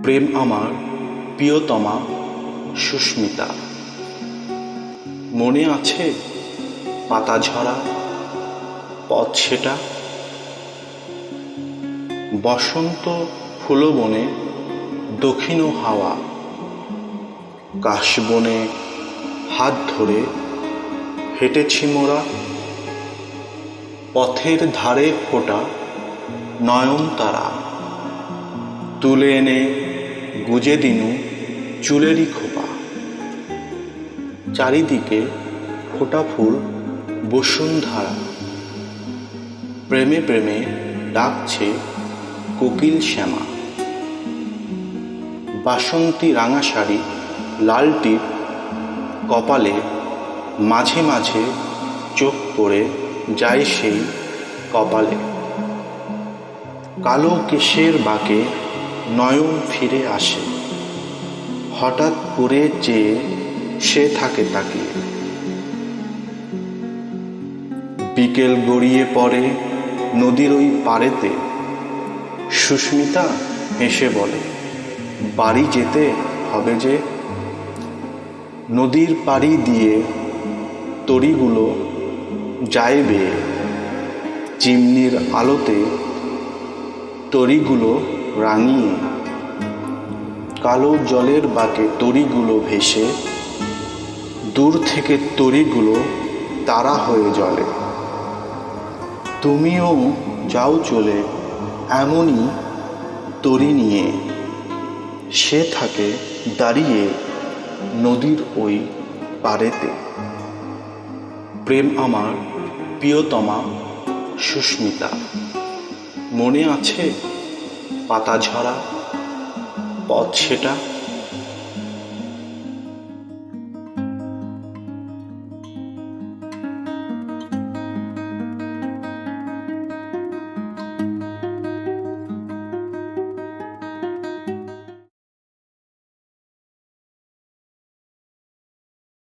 প্রেম আমার প্রিয়তমা সুস্মিতা। মনে আছে পাতা ঝরা পথ সেটা, বসন্ত ফুলবনে দক্ষিণ হাওয়া, কাশবনে হাত ধরে হেঁটেছি মোরা, পথের ধারে ফোটা নয়নতারা, তুলে এনে গুজে দিনু চুলেরই খোপা, চারিদিকে ফোটা ফুল বসুন্ধরা, প্রেমে প্রেমে ডাকছে কোকিল শ্যামা, বাসন্তী রাঙা শাড়ি লাল টিপ কপালে, মাঝে মাঝে চোখ পড়ে যায় সেই কপালে, কালো কেশের বাঁকে নয়ন ফিরে আসে, হঠাৎ করে চেয়ে সে থাকে তাকিয়ে, বিকেল গড়িয়ে পড়ে নদীর ওই পাড়েতে, সুস্মিতা হেসে বলে বাড়ি যেতে হবে যে, নদীর পাড়ি দিয়ে তরীগুলো যায় বেয়ে, চিমনির আলোতে তরীগুলো রাঙিয়ে, কালো জলের বাঁকে তরীগুলো ভেসে, দূর থেকে তরীগুলো তারা হয়ে জ্বলে, তুমিও যাও চলে এমনই তরী নিয়ে, সে থাকে দাঁড়িয়ে নদীর ওই পাড়েতে। প্রেম আমার প্রিয়তমা সুস্মিতা। মনে আছে পাতা ঝরা পথ সেটা।